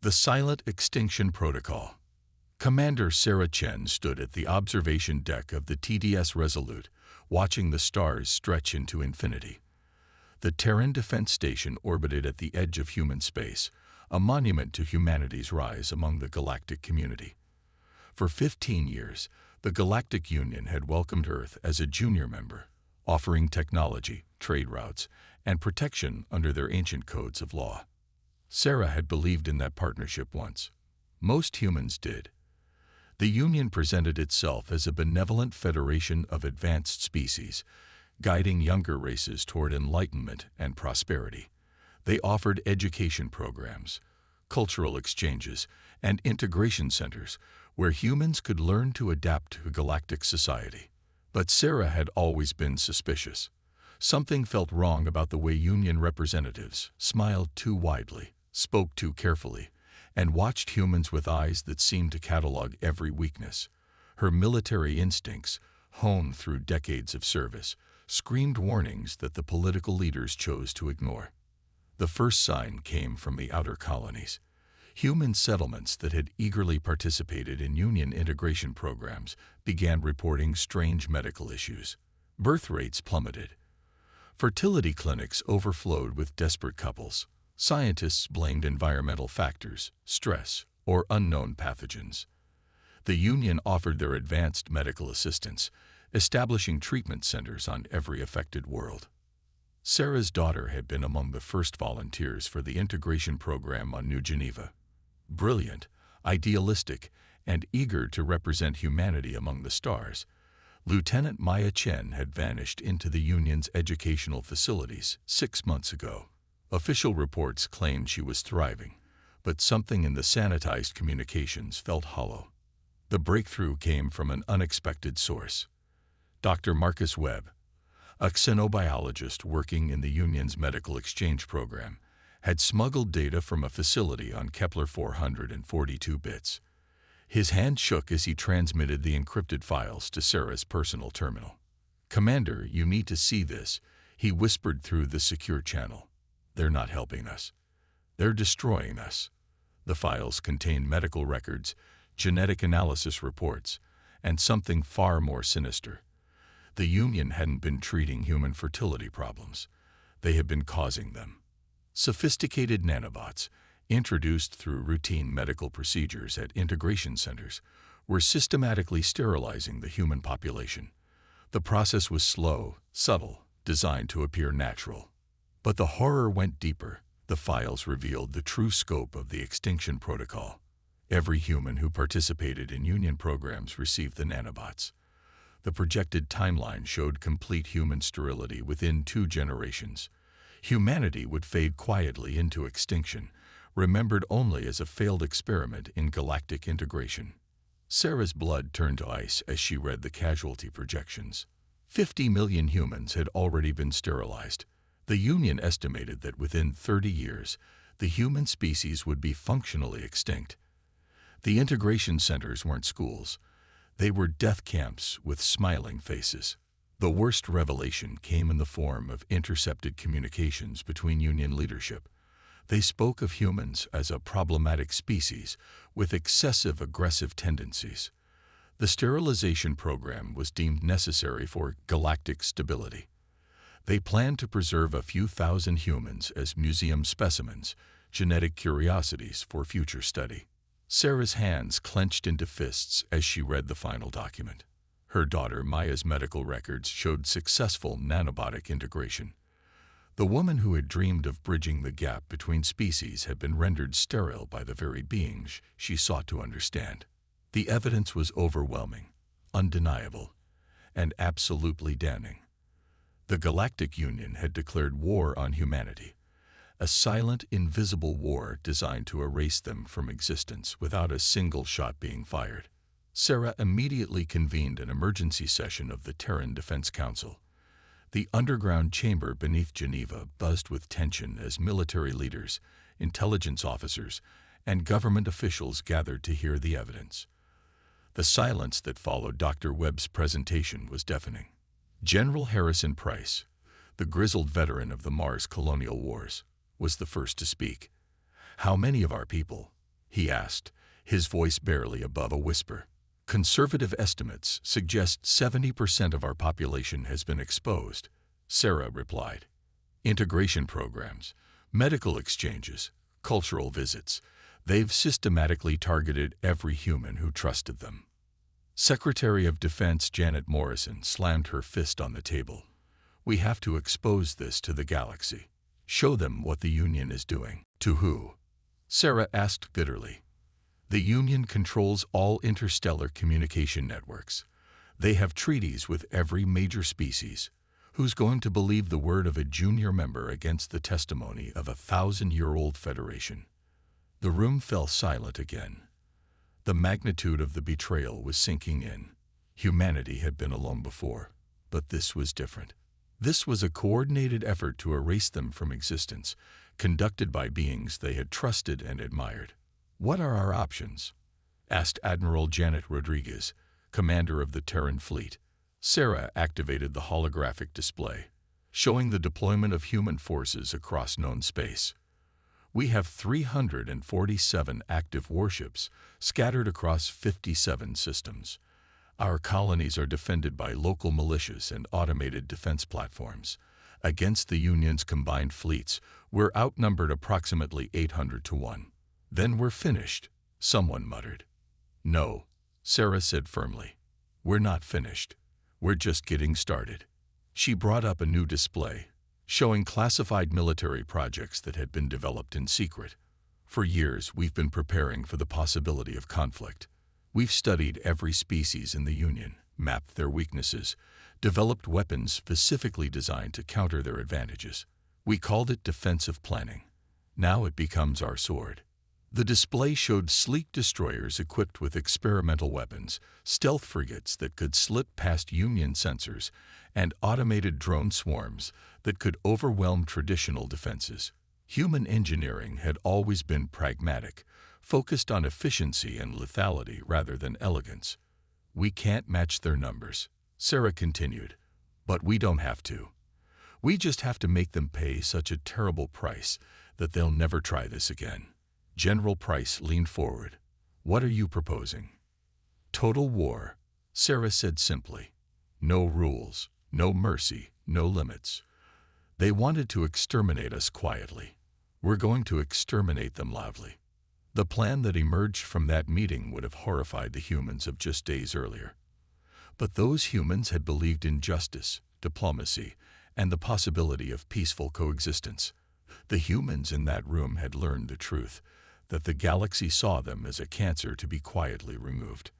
The Silent Extinction Protocol. Commander Sarah Chen stood at the observation deck of the TDS Resolute, watching the stars stretch into infinity. The Terran Defense Station orbited at the edge of human space, a monument to humanity's rise among the galactic community. For 15 years, the Galactic Union had welcomed Earth as a junior member, offering technology, trade routes, and protection under their ancient codes of law. Sarah had believed in that partnership once. Most humans did. The Union presented itself as a benevolent federation of advanced species, guiding younger races toward enlightenment and prosperity. They offered education programs, cultural exchanges, and integration centers where humans could learn to adapt to galactic society. But Sarah had always been suspicious. Something felt wrong about the way Union representatives smiled too widely, spoke too carefully, and watched humans with eyes that seemed to catalog every weakness. Her military instincts, honed through decades of service, screamed warnings that the political leaders chose to ignore. The first sign came from the outer colonies. Human settlements that had eagerly participated in Union integration programs began reporting strange medical issues. Birth rates plummeted. Fertility clinics overflowed with desperate couples. Scientists blamed environmental factors, stress, or unknown pathogens. The Union offered their advanced medical assistance, establishing treatment centers on every affected world. Sarah's daughter had been among the first volunteers for the integration program on New Geneva. Brilliant, idealistic, and eager to represent humanity among the stars, Lieutenant Maya Chen had vanished into the Union's educational facilities 6 months ago. Official reports claimed she was thriving, but something in the sanitized communications felt hollow. The breakthrough came from an unexpected source. Dr. Marcus Webb, a xenobiologist working in the Union's medical exchange program, had smuggled data from a facility on Kepler 442 bits. His hand shook as he transmitted the encrypted files to Sarah's personal terminal. "Commander, you need to see this," he whispered through the secure channel. "They're not helping us. They're destroying us." The files contained medical records, genetic analysis reports, and something far more sinister. The Union hadn't been treating human fertility problems. They had been causing them. Sophisticated nanobots, introduced through routine medical procedures at integration centers, were systematically sterilizing the human population. The process was slow, subtle, designed to appear natural. But the horror went deeper. The files revealed the true scope of the extinction protocol. Every human who participated in Union programs received the nanobots. The projected timeline showed complete human sterility within 2 generations. Humanity would fade quietly into extinction, remembered only as a failed experiment in galactic integration. Sarah's blood turned to ice as she read the casualty projections. 50 million humans had already been sterilized. The Union estimated that within 30 years, the human species would be functionally extinct. The integration centers weren't schools. They were death camps with smiling faces. The worst revelation came in the form of intercepted communications between Union leadership. They spoke of humans as a problematic species with excessive aggressive tendencies. The sterilization program was deemed necessary for galactic stability. They planned to preserve a few thousand humans as museum specimens, genetic curiosities for future study. Sarah's hands clenched into fists as she read the final document. Her daughter Maya's medical records showed successful nanobotic integration. The woman who had dreamed of bridging the gap between species had been rendered sterile by the very beings she sought to understand. The evidence was overwhelming, undeniable, and absolutely damning. The Galactic Union had declared war on humanity, a silent, invisible war designed to erase them from existence without a single shot being fired. Sarah immediately convened an emergency session of the Terran Defense Council. The underground chamber beneath Geneva buzzed with tension as military leaders, intelligence officers, and government officials gathered to hear the evidence. The silence that followed Dr. Webb's presentation was deafening. General Harrison Price, the grizzled veteran of the Mars colonial wars, was the first to speak. "How many of our people, he asked, his voice barely above a whisper. Conservative estimates suggest 70% of our population has been exposed, Sarah replied. Integration programs, medical exchanges, cultural visits, they've systematically targeted every human who trusted them. Secretary of Defense Janet Morrison slammed her fist on the table. We have to expose this to the galaxy. Show them what the Union is doing. To who? Sarah asked bitterly. The Union controls all interstellar communication networks. They have treaties with every major species. Who's going to believe the word of a junior member against the testimony of a 1,000-year-old federation? The room fell silent again. The magnitude of the betrayal was sinking in. Humanity had been alone before, but this was different. This was a coordinated effort to erase them from existence, conducted by beings they had trusted and admired. What are our options? Asked Admiral Janet Rodriguez, commander of the Terran fleet. Sarah activated the holographic display, showing the deployment of human forces across known space. We have 347 active warships scattered across 57 systems. Our colonies are defended by local militias and automated defense platforms. Against the Union's combined fleets, we're outnumbered approximately 800 to 1. Then we're finished, someone muttered. No, Sarah said firmly. We're not finished. We're just getting started. She brought up a new display, showing classified military projects that had been developed in secret. For years, we've been preparing for the possibility of conflict. We've studied every species in the Union, mapped their weaknesses, developed weapons specifically designed to counter their advantages. We called it defensive planning. Now it becomes our sword. The display showed sleek destroyers equipped with experimental weapons, stealth frigates that could slip past Union sensors, and automated drone swarms that could overwhelm traditional defenses. Human engineering had always been pragmatic, focused on efficiency and lethality rather than elegance. We can't match their numbers, Sarah continued, but we don't have to. We just have to make them pay such a terrible price that they'll never try this again. General Price leaned forward. What are you proposing? Total war, Sarah said simply. No rules, no mercy, no limits. They wanted to exterminate us quietly. We're going to exterminate them loudly. The plan that emerged from that meeting would have horrified the humans of just days earlier. But those humans had believed in justice, diplomacy, and the possibility of peaceful coexistence. The humans in that room had learned the truth, that the galaxy saw them as a cancer to be quietly removed.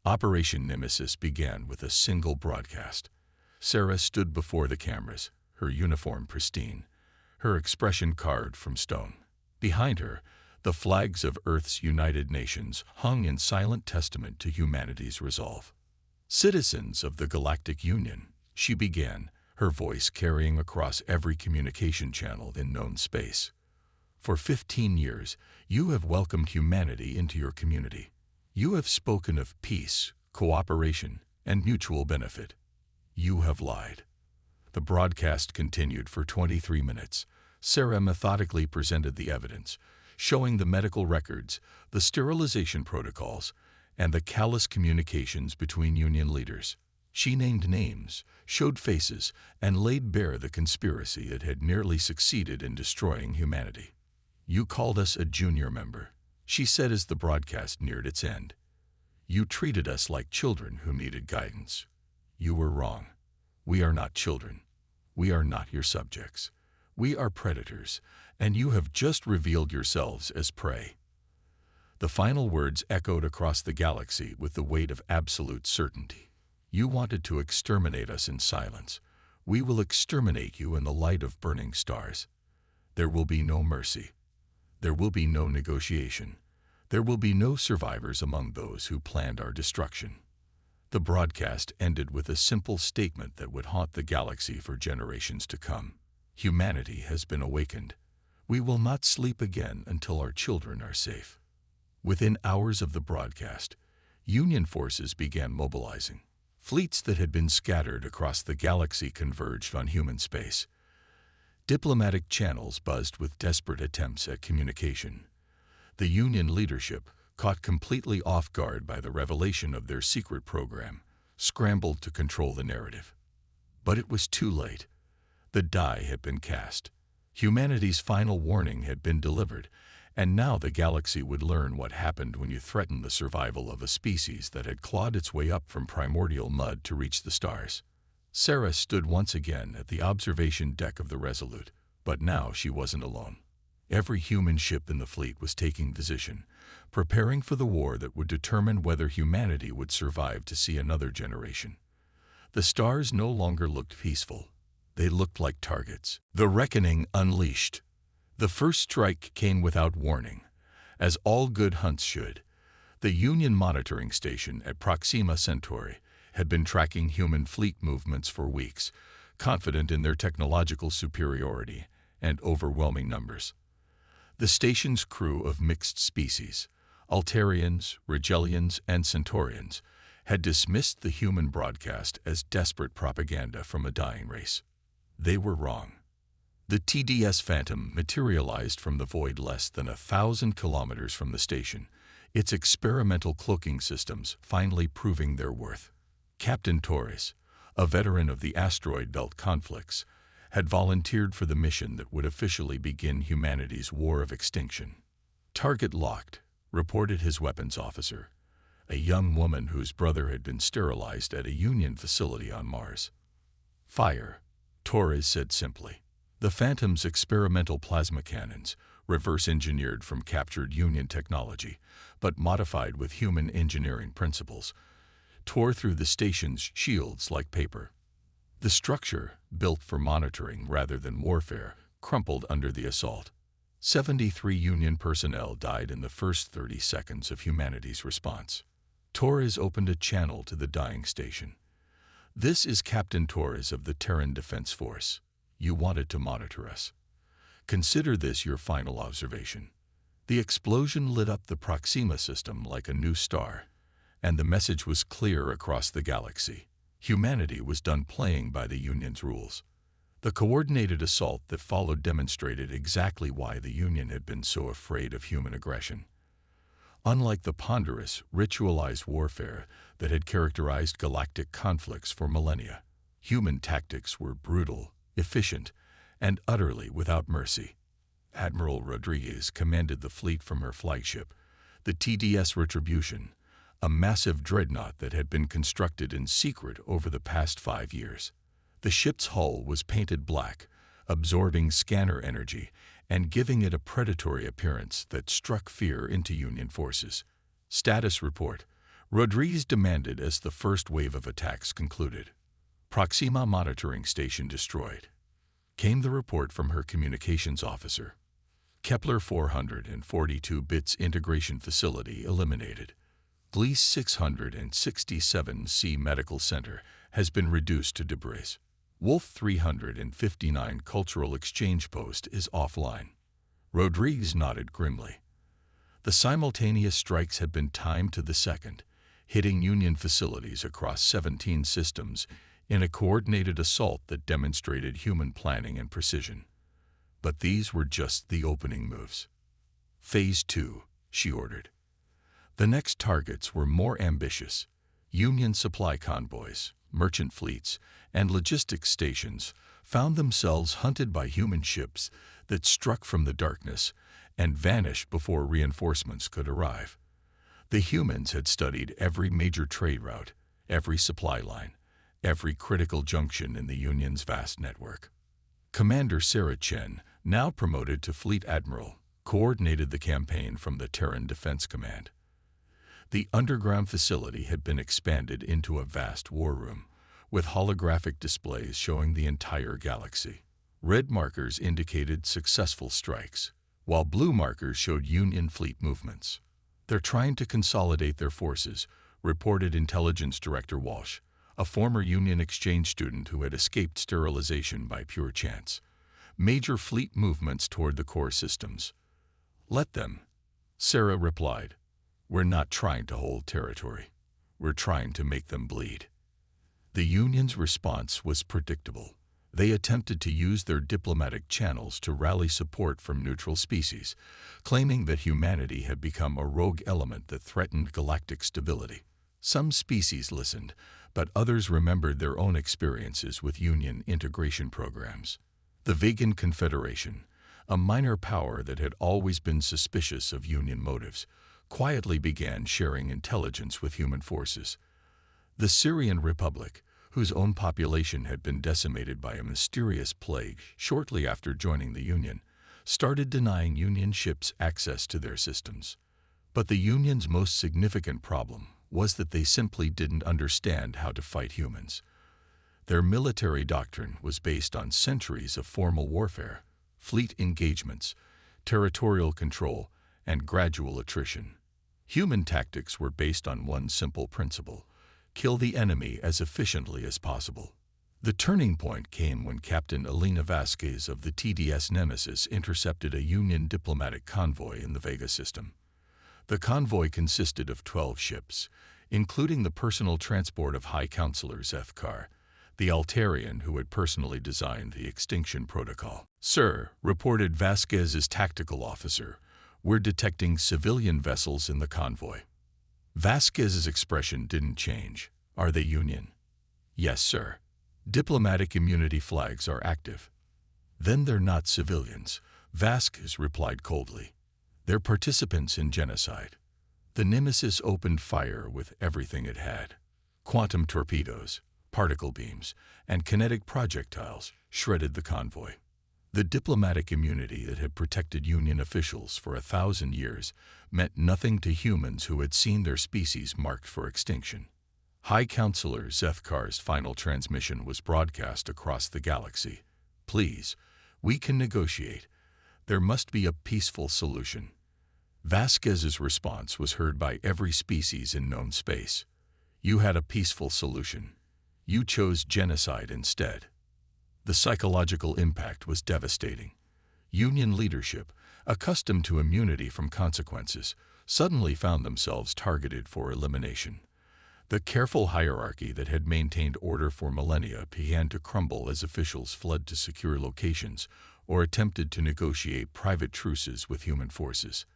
Operation Nemesis began with a single broadcast. Sarah stood before the cameras, her uniform pristine, her expression carved from stone. Behind her, the flags of Earth's United Nations hung in silent testament to humanity's resolve. Citizens of the Galactic Union, she began, her voice carrying across every communication channel in known space. For 15 years, you have welcomed humanity into your community. You have spoken of peace, cooperation, and mutual benefit. You have lied. The broadcast continued for 23 minutes. Sarah methodically presented the evidence, showing the medical records, the sterilization protocols, and the callous communications between Union leaders. She named names, showed faces, and laid bare the conspiracy that had nearly succeeded in destroying humanity. You called us a junior member, she said as the broadcast neared its end. You treated us like children who needed guidance. You were wrong. We are not children. We are not your subjects. We are predators, and you have just revealed yourselves as prey. The final words echoed across the galaxy with the weight of absolute certainty. You wanted to exterminate us in silence. We will exterminate you in the light of burning stars. There will be no mercy. There will be no negotiation. There will be no survivors among those who planned our destruction. The broadcast ended with a simple statement that would haunt the galaxy for generations to come. Humanity has been awakened. We will not sleep again until our children are safe. Within hours of the broadcast, Union forces began mobilizing. Fleets that had been scattered across the galaxy converged on human space. Diplomatic channels buzzed with desperate attempts at communication. The Union leadership, caught completely off guard by the revelation of their secret program, scrambled to control the narrative. But it was too late. The die had been cast. Humanity's final warning had been delivered, and now the galaxy would learn what happened when you threatened the survival of a species that had clawed its way up from primordial mud to reach the stars. Sarah stood once again at the observation deck of the Resolute, but now she wasn't alone. Every human ship in the fleet was taking position, preparing for the war that would determine whether humanity would survive to see another generation. The stars no longer looked peaceful. They looked like targets. The reckoning unleashed. The first strike came without warning, as all good hunts should. The Union monitoring station at Proxima Centauri had been tracking human fleet movements for weeks, confident in their technological superiority and overwhelming numbers. The station's crew of mixed species, Altarians, Regelians, and Centaurians, had dismissed the human broadcast as desperate propaganda from a dying race. They were wrong. The TDS Phantom materialized from the void less than 1,000 kilometers from the station, its experimental cloaking systems finally proving their worth. Captain Torres, a veteran of the asteroid belt conflicts, had volunteered for the mission that would officially begin humanity's war of extinction. "Target locked," reported his weapons officer, a young woman whose brother had been sterilized at a Union facility on Mars. "Fire," Torres said simply. The Phantom's experimental plasma cannons, reverse-engineered from captured Union technology, but modified with human engineering principles, tore through the station's shields like paper. The structure, built for monitoring rather than warfare, crumpled under the assault. 73 Union personnel died in the first 30 seconds of humanity's response. Torres opened a channel to the dying station. "This is Captain Torres of the Terran Defense Force. You wanted to monitor us. Consider this your final observation." The explosion lit up the Proxima system like a new star, and the message was clear across the galaxy. Humanity was done playing by the Union's rules. The coordinated assault that followed demonstrated exactly why the Union had been so afraid of human aggression. Unlike the ponderous, ritualized warfare that had characterized galactic conflicts for millennia, human tactics were brutal, efficient, and utterly without mercy. Admiral Rodriguez commanded the fleet from her flagship, the TDS Retribution, a massive dreadnought that had been constructed in secret over the past 5 years. The ship's hull was painted black, absorbing scanner energy and giving it a predatory appearance that struck fear into Union forces. "Status report," Rodriguez demanded as the first wave of attacks concluded. "Proxima monitoring station destroyed," came the report from her communications officer. "Kepler 442 bits integration facility eliminated. Gliese 667C Medical Center has been reduced to debris. Wolf 359 Cultural Exchange Post is offline." Rodriguez nodded grimly. The simultaneous strikes had been timed to the second, hitting Union facilities across 17 systems in a coordinated assault that demonstrated human planning and precision. But these were just the opening moves. "Phase 2, she ordered. The next targets were more ambitious. Union supply convoys, merchant fleets, and logistics stations found themselves hunted by human ships that struck from the darkness and vanished before reinforcements could arrive. The humans had studied every major trade route, every supply line, every critical junction in the Union's vast network. Commander Sarah Chen, now promoted to Fleet Admiral, coordinated the campaign from the Terran Defense Command. The underground facility had been expanded into a vast war room, with holographic displays showing the entire galaxy. Red markers indicated successful strikes, while blue markers showed Union fleet movements. "They're trying to consolidate their forces," reported Intelligence Director Walsh, a former Union exchange student who had escaped sterilization by pure chance. "Major fleet movements toward the core systems." "Let them," Sarah replied. "We're not trying to hold territory. We're trying to make them bleed." The Union's response was predictable. They attempted to use their diplomatic channels to rally support from neutral species, claiming that humanity had become a rogue element that threatened galactic stability. Some species listened, but others remembered their own experiences with Union integration programs. The Vegan Confederation, a minor power that had always been suspicious of Union motives, quietly began sharing intelligence with human forces. The Syrian Republic, whose own population had been decimated by a mysterious plague shortly after joining the Union, started denying Union ships access to their systems. But the Union's most significant problem was that they simply didn't understand how to fight humans. Their military doctrine was based on centuries of formal warfare, fleet engagements, territorial control, and gradual attrition. Human tactics were based on one simple principle: kill the enemy as efficiently as possible. The turning point came when Captain Elena Vasquez of the TDS Nemesis intercepted a Union diplomatic convoy in the Vega system. The convoy consisted of 12 ships, including the personal transport of High Counselor Zethkar, the Altarian who had personally designed the extinction protocol. "Sir," reported Vasquez's tactical officer, "we're detecting civilian vessels in the convoy." Vasquez's expression didn't change. "Are they Union?" "Yes, sir. Diplomatic immunity flags are active." "Then they're not civilians," Vasquez replied coldly. "They're participants in genocide." The Nemesis opened fire with everything it had. Quantum torpedoes, particle beams, and kinetic projectiles shredded the convoy. The diplomatic immunity that had protected Union officials for 1,000 years meant nothing to humans who had seen their species marked for extinction. High Counselor Zethkar's final transmission was broadcast across the galaxy. "Please, we can negotiate. There must be a peaceful solution." Vasquez's response was heard by every species in known space. "You had a peaceful solution. You chose genocide instead." The psychological impact was devastating. Union leadership, accustomed to immunity from consequences, suddenly found themselves targeted for elimination. The careful hierarchy that had maintained order for millennia began to crumble as officials fled to secure locations or attempted to negotiate private truces with human forces.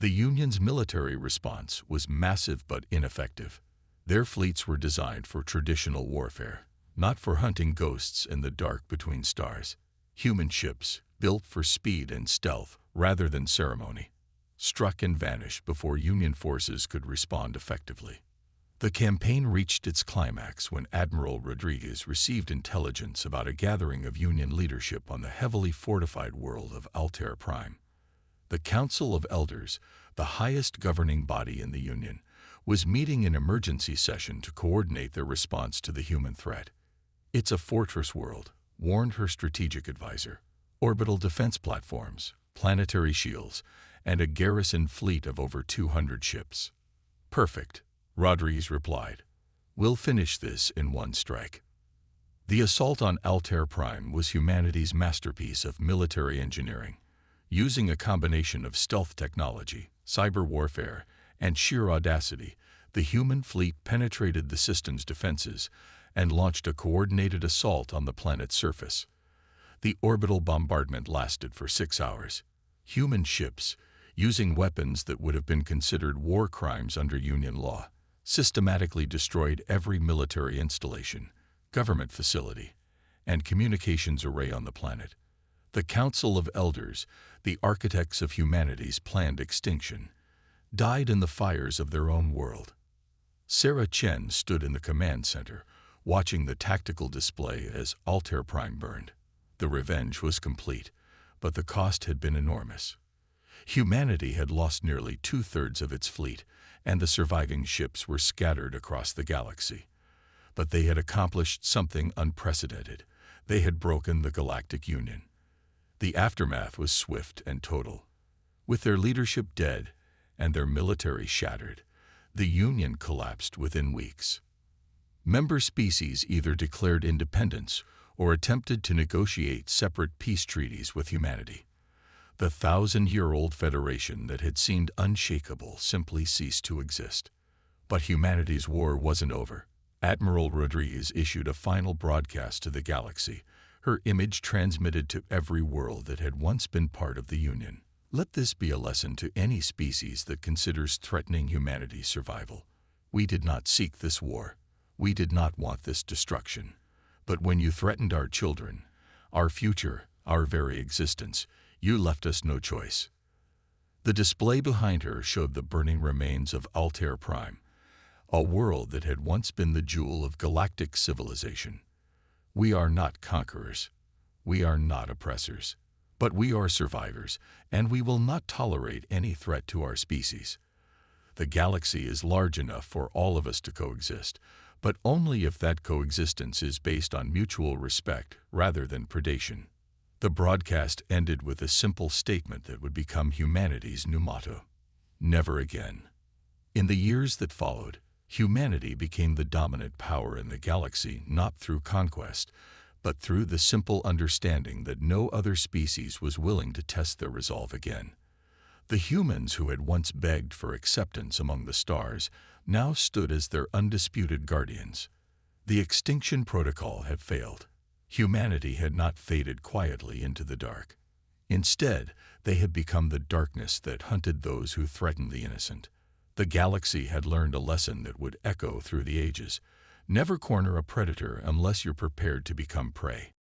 The Union's military response was massive but ineffective. Their fleets were designed for traditional warfare, not for hunting ghosts in the dark between stars. Human ships, built for speed and stealth rather than ceremony, struck and vanished before Union forces could respond effectively. The campaign reached its climax when Admiral Rodriguez received intelligence about a gathering of Union leadership on the heavily fortified world of Altair Prime. The Council of Elders, the highest governing body in the Union, was meeting in emergency session to coordinate their response to the human threat. "It's a fortress world," warned her strategic advisor. "Orbital defense platforms, planetary shields, and a garrison fleet of over 200 ships." "Perfect," Rodriguez replied. "We'll finish this in one strike." The assault on Altair Prime was humanity's masterpiece of military engineering. Using a combination of stealth technology, cyber warfare, and sheer audacity, the human fleet penetrated the system's defenses and launched a coordinated assault on the planet's surface. The orbital bombardment lasted for 6 hours. Human ships, using weapons that would have been considered war crimes under Union law, systematically destroyed every military installation, government facility, and communications array on the planet. The Council of Elders, the architects of humanity's planned extinction, died in the fires of their own world. Sarah Chen stood in the command center, watching the tactical display as Altair Prime burned. The revenge was complete, but the cost had been enormous. Humanity had lost nearly 2/3 of its fleet, and the surviving ships were scattered across the galaxy. But they had accomplished something unprecedented. They had broken the Galactic Union. The aftermath was swift and total. With their leadership dead and their military shattered, the Union collapsed within weeks. Member species either declared independence or attempted to negotiate separate peace treaties with humanity. The 1,000-year-old federation that had seemed unshakable simply ceased to exist. But humanity's war wasn't over. Admiral Rodriguez issued a final broadcast to the galaxy, her image transmitted to every world that had once been part of the Union. Let this be a lesson to any species that considers threatening humanity's survival. We did not seek this war. We did not want this destruction. But when you threatened our children, our future, our very existence, you left us no choice. The display behind her showed the burning remains of Altair Prime, a world that had once been the jewel of galactic civilization. We are not conquerors. We are not oppressors. But we are survivors, and we will not tolerate any threat to our species. The galaxy is large enough for all of us to coexist, but only if that coexistence is based on mutual respect rather than predation. The broadcast ended with a simple statement that would become humanity's new motto: never again. In the years that followed, humanity became the dominant power in the galaxy not through conquest, but through the simple understanding that no other species was willing to test their resolve again. The humans who had once begged for acceptance among the stars now stood as their undisputed guardians. The extinction protocol had failed. Humanity had not faded quietly into the dark. Instead, they had become the darkness that hunted those who threatened the innocent. The galaxy had learned a lesson that would echo through the ages. Never corner a predator unless you're prepared to become prey.